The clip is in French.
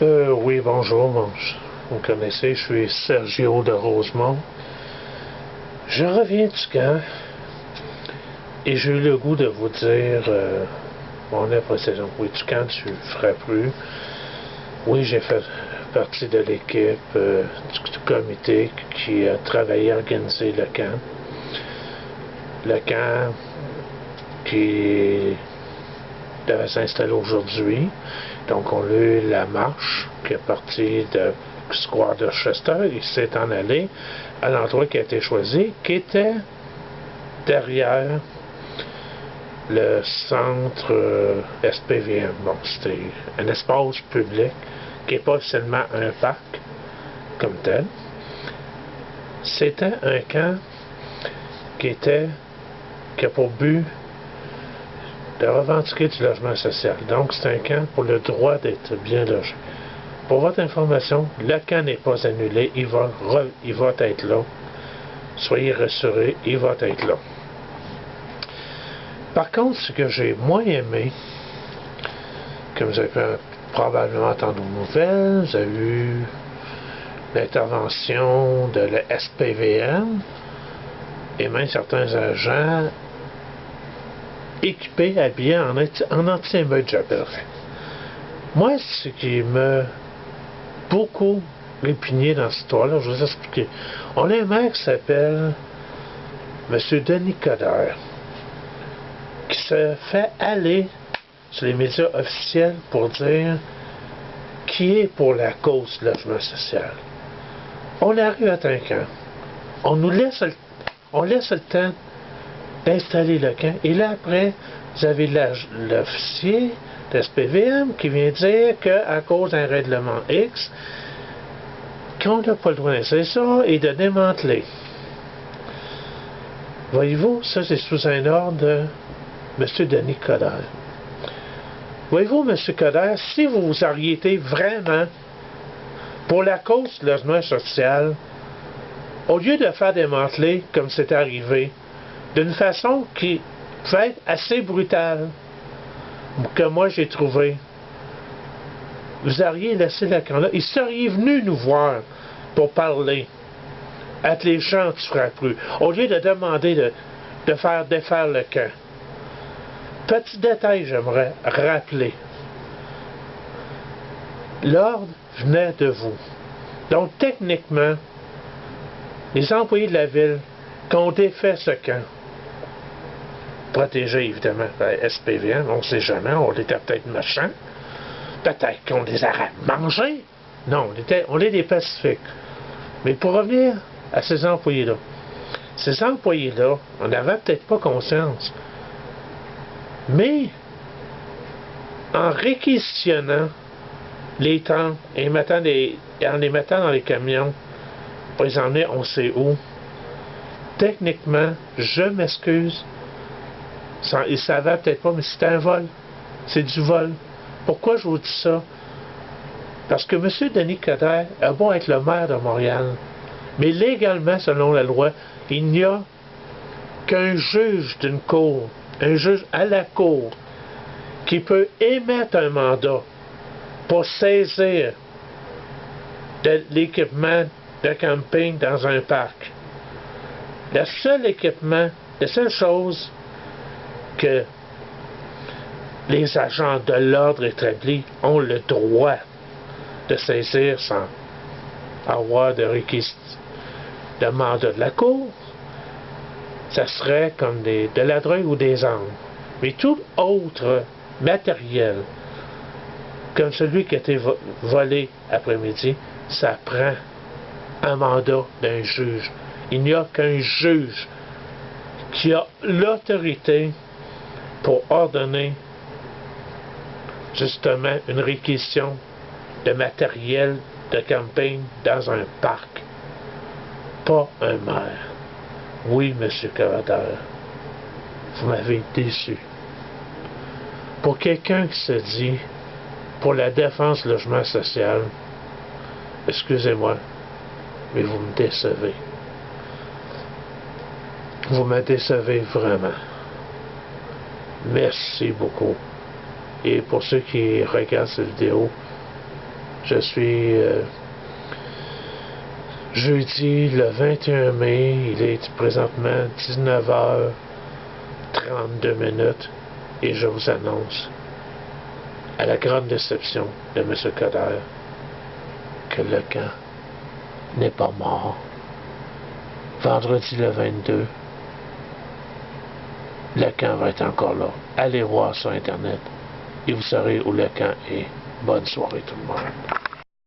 Oui, bonjour. Vous me connaissez, je suis Sergio de Rosemont. Je reviens du camp et j'ai eu le goût de vous dire mon impression. Oui, du camp tu feras plus. Oui, j'ai fait partie de l'équipe du comité qui a travaillé à organiser le camp. Le camp qui devait s'installer aujourd'hui. Donc, on a eu la marche qui est partie de Square de Chester. Il s'est en allé à l'endroit qui a été choisi, qui était derrière le centre SPVM. Bon, c'était un espace public qui n'est pas seulement un parc comme tel. C'était un camp qui a pour but de revendiquer du logement social. Donc, c'est un camp pour le droit d'être bien logé. Pour votre information, le camp n'est pas annulé, il va être là. Soyez rassurés, il va être là. Par contre, ce que j'ai moins aimé, comme vous avez probablement entendu aux nouvelles, vous avez eu l'intervention de la SPVM et même certains agents équipés, habillés en anti-émeute, j'appellerais. Moi, ce qui m'a beaucoup répugné dans cette histoire-là, je vais vous expliquer. On a un maire qui s'appelle M. Denis Coderre, qui se fait aller sur les médias officiels pour dire qui est pour la cause du logement social. On arrive à un camp. On laisse le temps d'installer le camp. Et là, après, vous avez l'officier de SPVM qui vient dire qu'à cause d'un règlement X, qu'on n'a pas le droit d'installer ça et de démanteler. Voyez-vous, ça c'est sous un ordre de M. Denis Coderre. Voyez-vous, M. Coderre, si vous auriez été vraiment pour la cause du logement social, au lieu de faire démanteler comme c'est arrivé, d'une façon qui pouvait être assez brutale, que moi j'ai trouvé, vous auriez laissé le camp là, ils seriez venus nous voir pour parler. Être les gens tu feras plus. Au lieu de demander de faire défaire le camp. Petit détail, j'aimerais rappeler. L'ordre venait de vous. Donc, techniquement, les employés de la ville qui ont défait ce camp, protégés évidemment par la SPVM, on ne sait jamais, on était peut-être méchants, peut-être qu'on les a mangés. Non, on est des pacifiques. Mais pour revenir à ces employés-là, on n'avait peut-être pas conscience. Mais, en réquisitionnant les tentes et en les mettant dans les camions pour les emmener on sait où, techniquement, je m'excuse, ils ne savaient peut-être pas, mais c'était un vol. C'est du vol. Pourquoi je vous dis ça? Parce que M. Denis Coderre a beau être le maire de Montréal, mais légalement, selon la loi, il n'y a qu'un juge d'une cour, un juge à la cour, qui peut émettre un mandat pour saisir de l'équipement de camping dans un parc. La seule chose que les agents de l'ordre établis ont le droit de saisir sans avoir de mandat de la cour, ça serait comme de la drogue ou des armes. Mais tout autre matériel, comme celui qui a été volé après-midi, ça prend un mandat d'un juge. Il n'y a qu'un juge qui a l'autorité pour ordonner justement une réquisition de matériel de camping dans un parc. Pas un maire. Oui, M. Coderre, vous m'avez déçu. Pour quelqu'un qui se dit pour la défense du logement social, excusez-moi, mais vous me décevez. Vous me décevez vraiment. Merci beaucoup. Et pour ceux qui regardent cette vidéo, Je suis jeudi le 21 mai, il est présentement 19h32 et je vous annonce, à la grande déception de M. Coderre, que le camp n'est pas mort. Vendredi le 22, le camp va être encore là. Allez voir sur Internet et vous saurez où le camp est. Bonne soirée tout le monde.